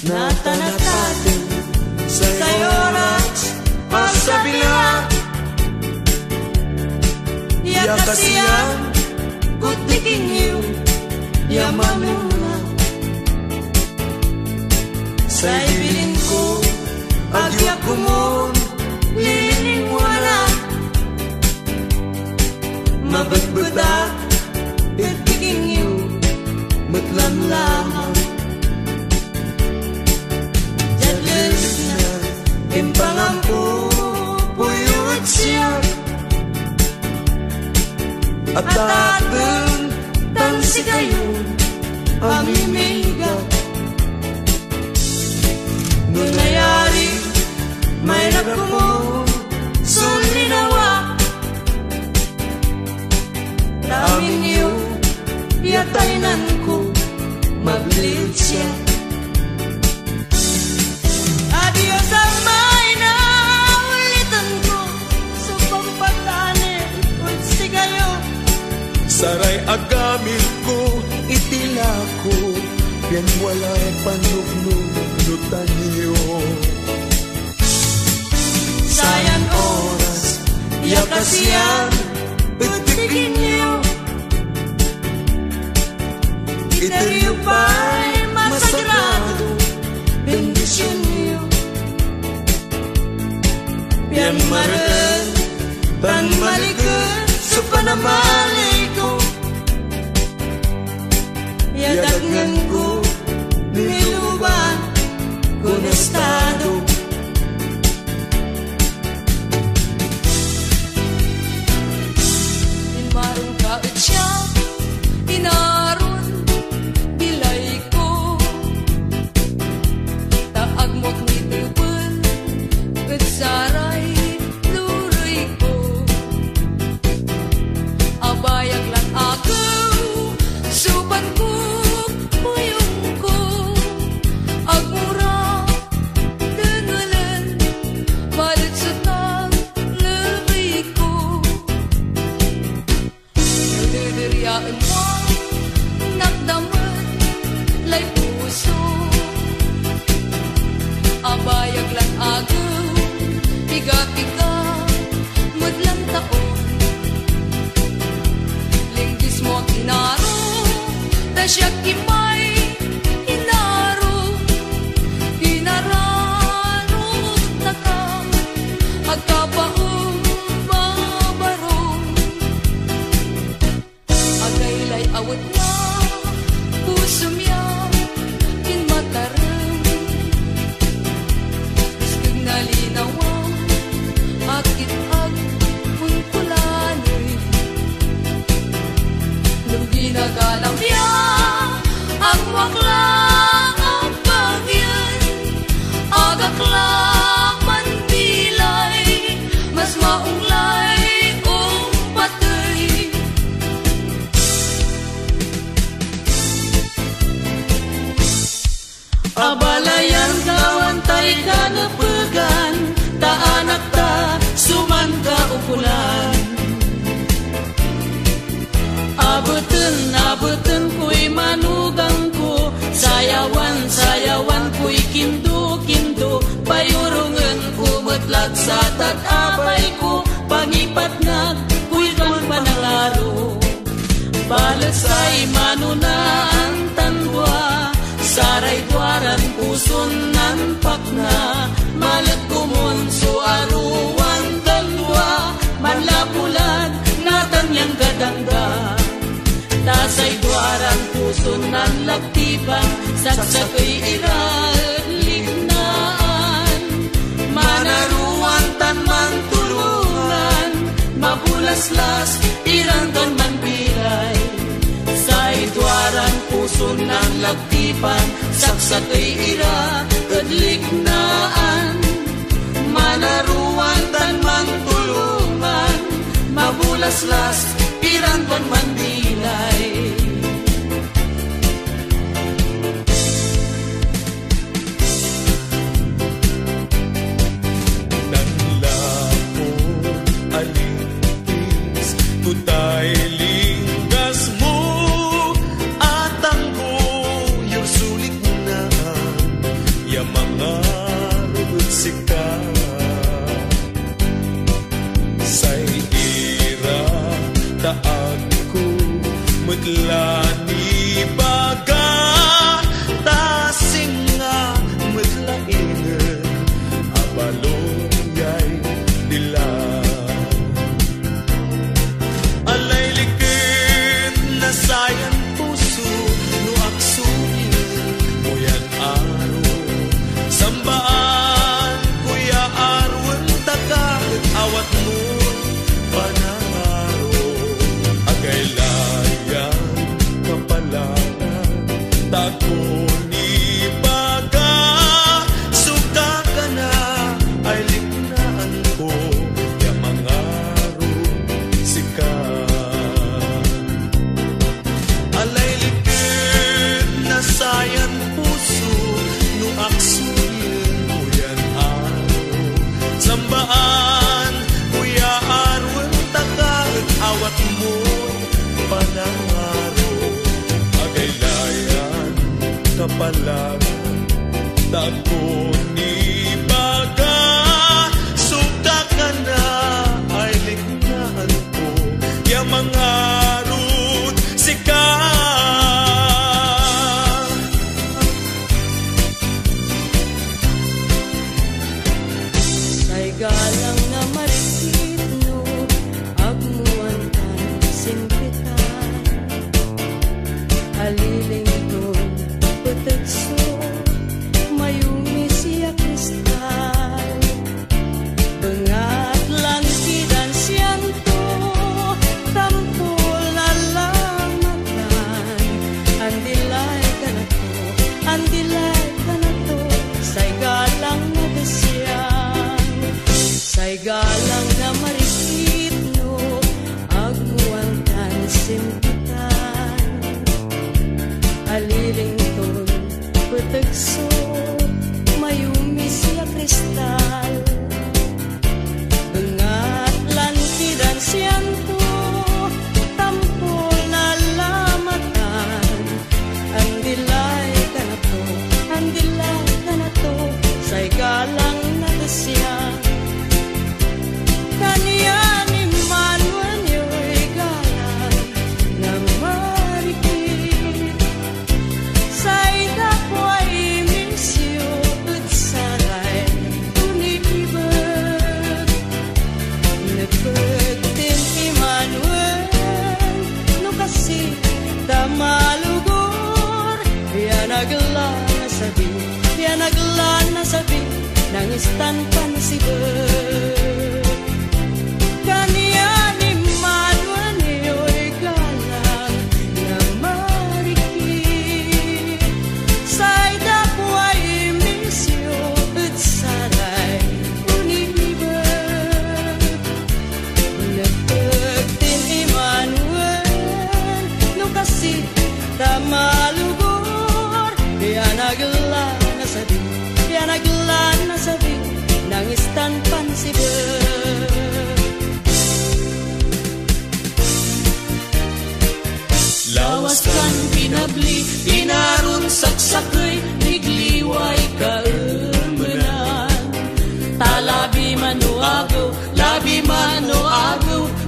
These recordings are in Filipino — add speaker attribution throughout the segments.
Speaker 1: natanatatin sa'y oras pasabila. Ya kasihan kutiking hiu ya manula sa'y bilin ko agya kumon liling wala mabagbadak kutiking hiu matlamlamang jadlis na impangampu puyut siya at atin tang si kayo amimiga nung nayari may nagkumon sulinawa tamin niyo yataynan ko maglit siya. Adios ang may na ulitan ko sa pampatane utsi kayo saray agamit ko itila ko yan walay panugnunutan niyo sayan oras ya kasiyan pagtigin niyo iteriyo pa'y masagrado bendisyon niyo yan maran tan malikot sa panamalay ko yadagnan ko niluban kung estado inmarong kaot siya inaron bilay ko taag mo't nitubon at saray luroy ko abayag lang ako suban ko puyong ko agmura dengalan balit sa tang lebay ko naliliryaan mo nakdaman lay puso abayag lang ako tiga-tiga madlang taon linggis mo ang inaro tasyak kimay inaro inararo nakam agkapaong babarong agaylay awat na puso miya in matarang iskag nalinawang akit-ag punkulanoy nung ginagalang biya ang waklang ang pagyan agaklang manbilay mas maunglay kung patay abalayan kawantay ka napagan taanak ta suman ka ukulan abutan ko'y manugang ko sayawan ko'y kindo payurungan ko matlag sa tatapay ko pangipatnag ko'y kang panalaro balas ay manunaan tanwa saray duaran puson nan pakna malat kumon so aruan dalwa manlapulan natan yang gadangga tasay duaran puson nan laktibang saksakay iral lignaan manaruan tan mantulungan mabulaslas iranton manbilay say duaran puson nan lagtipan saksakay ira kadlignaan manaruan tan mantulungan mabulaslas iranton manbilay
Speaker 2: Tutay linggas mo at ang buyog sulit na tako ni baga sukta ka na ay liknaan ko ya mga rut sika
Speaker 1: say galang na maritit no agmuan tan simpitan aliling ton petekso mayumi siya kristal bengat langki dan sianto tampol lalamatan andilay kanato say galang na besyan say galang na marikit no agmuan tan simpitan aliling ton petekso mayumi siya kristal bengat lanti dan sianto tampol na lamatan andilay kanato say galang na desyan kaniya ni Manuel yo'y galang na marikit say dapoy misyo at saray unibag nagpagtin Emmanuel no kasi tamalugor yan nagla na sabi nang istanpan si Bert kaniya ni Manuel yo'y galang na marikit say dapoy misyo at saray unibag nagpagtin Emmanuel no kasi tamalugor yan nagla na sabi nang istanpan si Bert lawas kan pinabli inaron saksakay nigliway kaemenan talabi mano agaw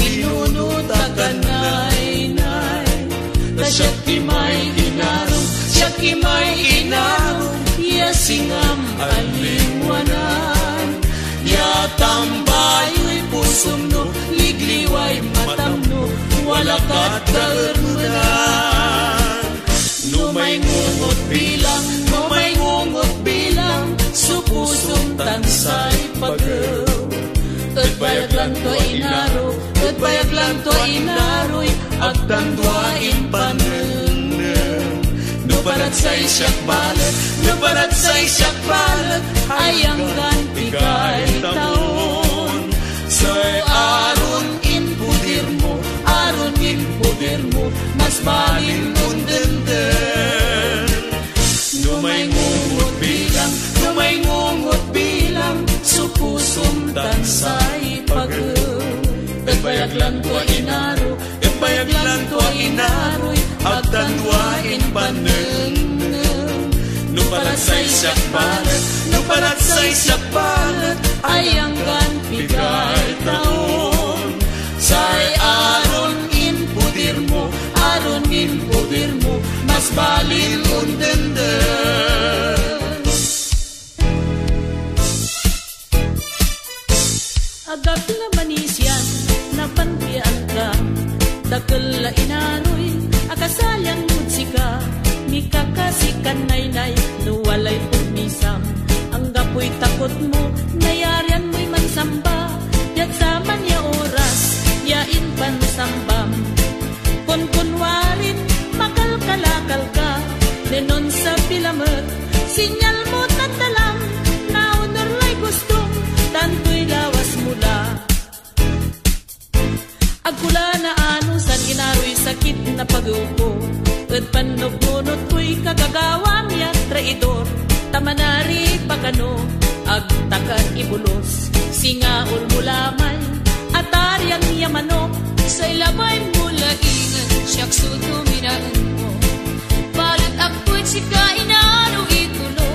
Speaker 1: inunod aganay siya kimay inarong ya singam alingwanan ya tambayo'y pusong no ligliway matam no wala kat kaermunan no may ngungot bilang supusong tansay pagaw at bayag lang to inaroy at tandwain paneneng no barat say siyak balat ayang gantigay taon say aron in pudir mo mas balin undenden no may ngungot bilang supusong tansay pagaw at bayag lang to inaroy at tandwain paneneng no parat say siyak balat ayang gantigay taon say aron in pudir mo mas balin undenden agap nga manisyan napantian ka dakkel la inaroy akasalyang mutsika mikakasikan naynay no walay pumisam ang gapoy takot mo nayarian mo'y mansamba yat saman ya oras yain pansambam kunwarin makalkalakal ka denon sa pilamet sinyal mo tatalam na honor lay gustong tanto'y lawas mula agkula na ano san inaroy sakit na pag-upo at panubunot ko'y kagagawang yat traidor tamanari pagano agtakan ibulos singaul mulamay atarian niya manok sa ilabay mula ingan siyak sutumiraan mo balit ako'y sika inaano itulo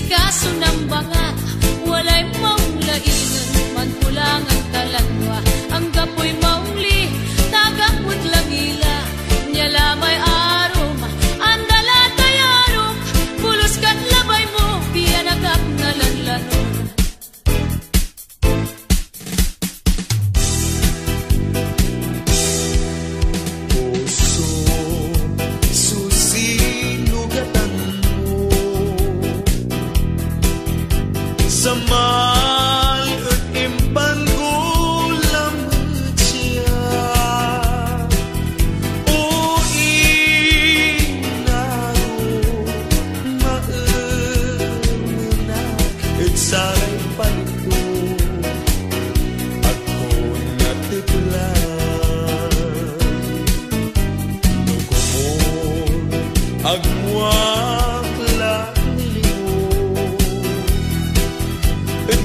Speaker 1: Sikaso ng banga, walay maong lainan, man pulang ang talanwa, ang gapoy maungli, tagapot langila, nyala may arom, andala tayarom, pulos kat labay mo, piyanagak na lanlanon.
Speaker 2: Puso, susinugatan mo sa mal at impan ko lamang siya. O inaro, maamanak at saray palito, ako natiplan. Nagumon, agwak lang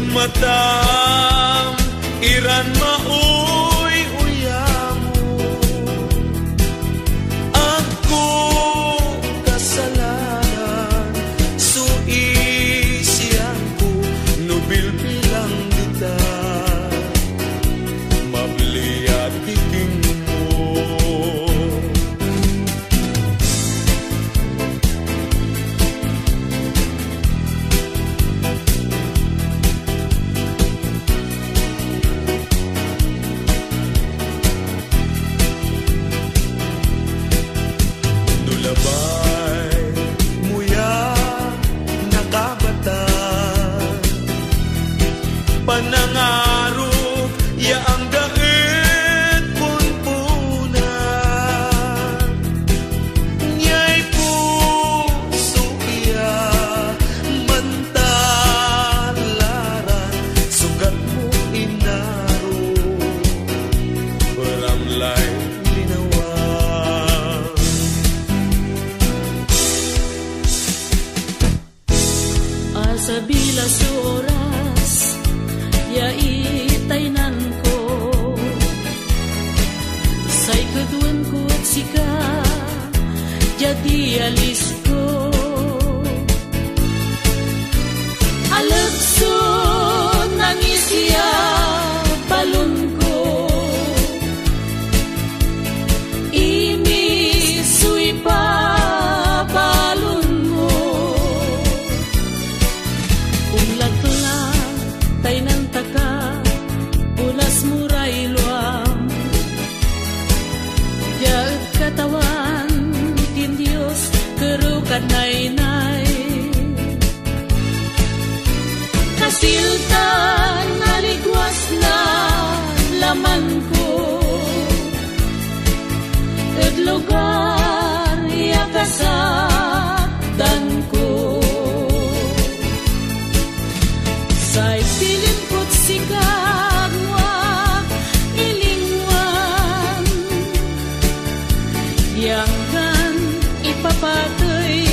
Speaker 2: matam iran maoy uyamo, ako kasalanan suisian ko nubilbilang dita mabliat tiking mo. Nulabay muya nakabatan, panangarok yaang dait punpunan, nyay puso iya mantalaran, sugat mo inaro, beramlay linawan.
Speaker 1: Sa bilas oras, yaitay nan ko, say kaduan ko at sika, jadi alis ko. Alagso nangis siya, balon ko, imisuy pa balon mo. Ulakla, tay ng taka, ulas muray luam. Yag katawan, tin Diyos, kerukan nay-nay. Kasiltan, naligwas na laman ko. At lugar, yakasakdan ko. Say pilim ko't sikagwak ilingwan, yang kan ipapatoy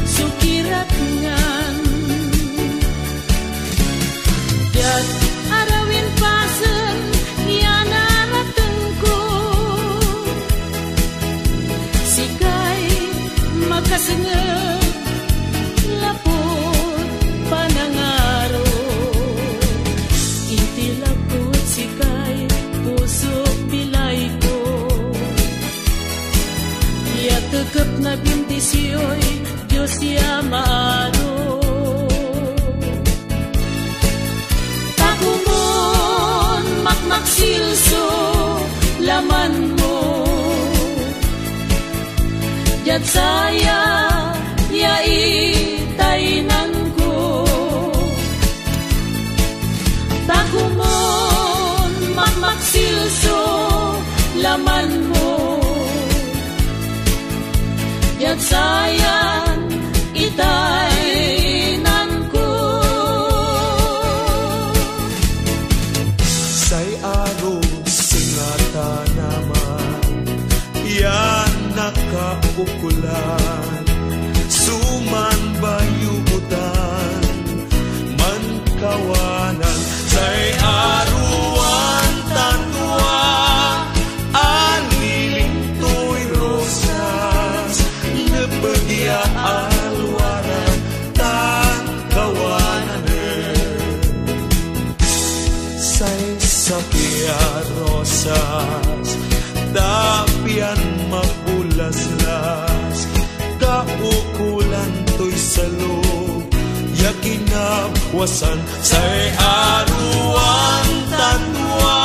Speaker 1: sukirat ngan. Yat arawin pasen yanaratan ko, sikay makasengeg lapot panangaro. Intilakot sikay pusok bilay ko, ya tekep na bindisyoy Diyos ya maaro. Takumon makmaksilso laman mo, jat saya yaitay nan ko. Takumon makmaksilso laman mo, jat sayan itay nan ko.
Speaker 2: Say aro singata naman, yan nakaukulan, suman bayubutan, man kawanan. Say aruan tanwa, aliling to'y rosas, napagya alwaran, tan kawanan. dapian mapulaslas, kaukulan to'y salo, yakinapwasan sa'y aruan tanwa,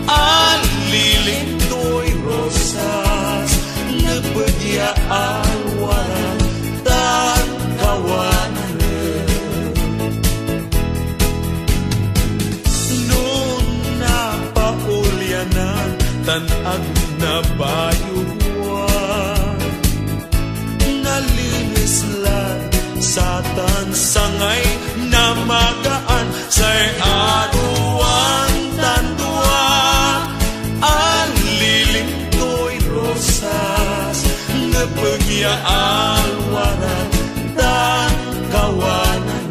Speaker 2: aliling to'y rosas, napagya alwaran, tan kawanan. Noon na paulyanan, tanag na bayuan, nalinis lang satan sangay na magaan, sa'y aruan tandua, aliling to'y rosas, napagya alwaran, tan kawanan.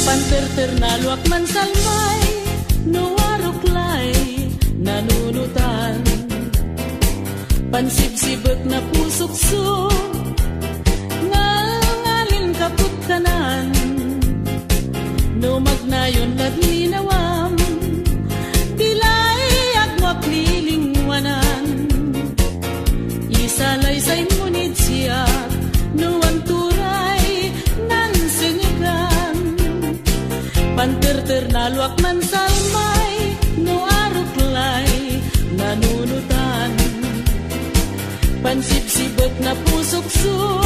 Speaker 1: Panterternalwak man salmay, nuwaruklay, nanunutan. Pansibsibot na pusukso, ngalngalin kaput kanan. No magnayon kat linawam, dilay agwak lilingwanan. Isalay sa'y munid siya, nuwan turay nan sinigan. Panterternalwak man salmay, no aruklay, nanunutan. Pansibsibot na pusukso,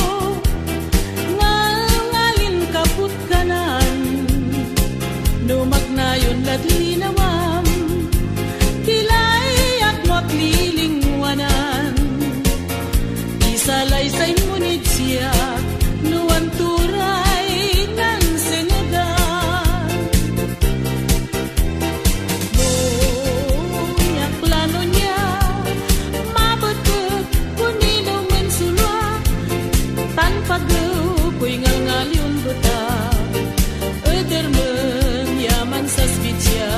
Speaker 1: ngalngalin kaput kanan. No magnayon lat linawam, kilay at maklilingwanan. Isalay sa'y munid siya, nuwan turay nan sinigan. Noong plano niya, mabatot kunino men sulwa, tan pagaw ko'y ngalngal yung buta, ödermen yaman sa spitsya,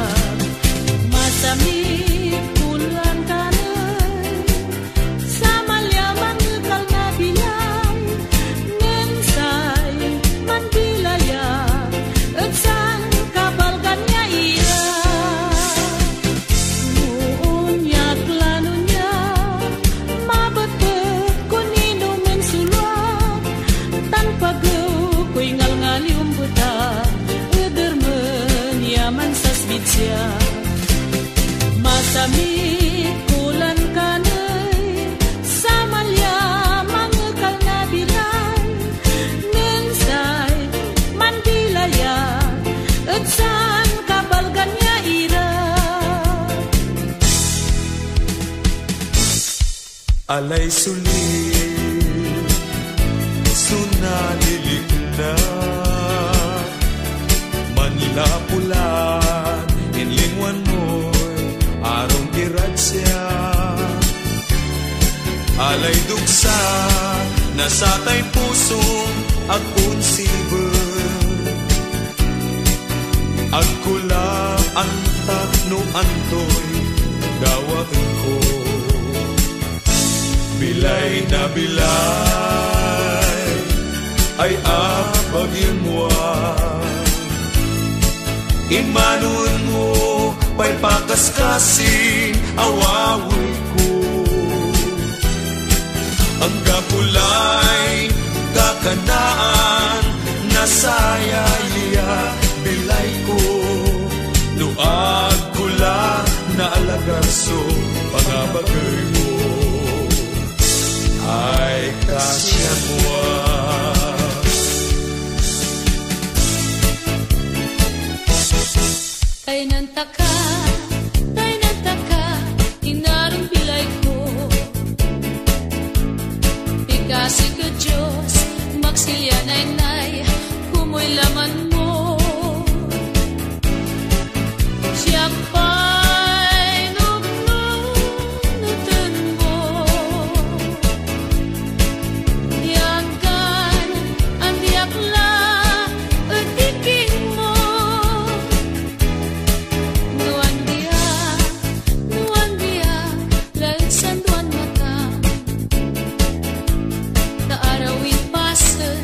Speaker 1: masamit kulan kanay, sa malyamang kal na bilay, nensay man bilaya, at san kabalgan niya ira. Noon niya plano niya, mabatot kunino men sulwa, tan pagaw ko'y ngalngal yung buta, ödermen yaman sa spitsya, masamit kulan kanay, sa malyamang kal na bilay, nensay man bilaya, at san kabalgan niya ira.
Speaker 2: Alay sulit, sunalilig na, manlapulan, inlingwan mo'y arong iradsya. Alay dugsa, nasatay pusong akun sibel, agkula antak no antoy, gawin ko. Bilay na bilay, ay apagin mo, imanun mo, pa'y pakaskasing awawi ko. Ang kapulay, kakanaan, nasayaya, bilay ko. Nuag kula na alagarso, pangabagay mo, ay kasya mo.
Speaker 1: Kay nantaka, inaring bilay ko. Ikasi ka Diyos, magsilya nay, kumoy laman mo. Siya pa'y nagnunutan mo. Yakan, ang diakla, at iking mo. Nuan dia, lalit sanduan mata. Na arawin pasan,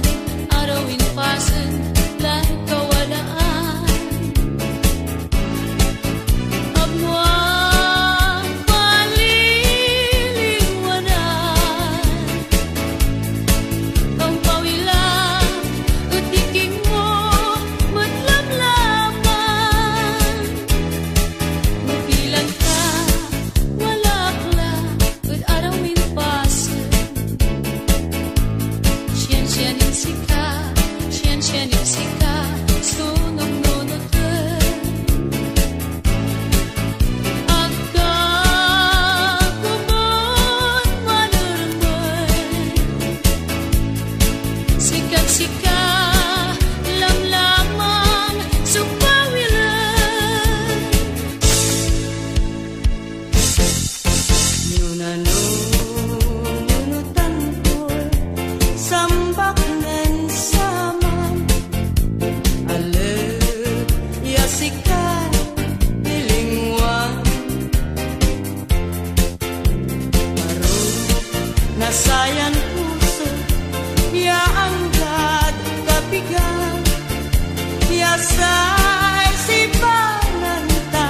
Speaker 1: say sipanan ta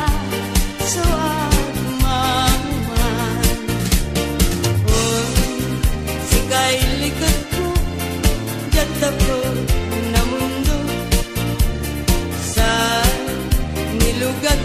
Speaker 1: so agmangman. Oh, sikay likod ko jata ko na mundo sa nilugat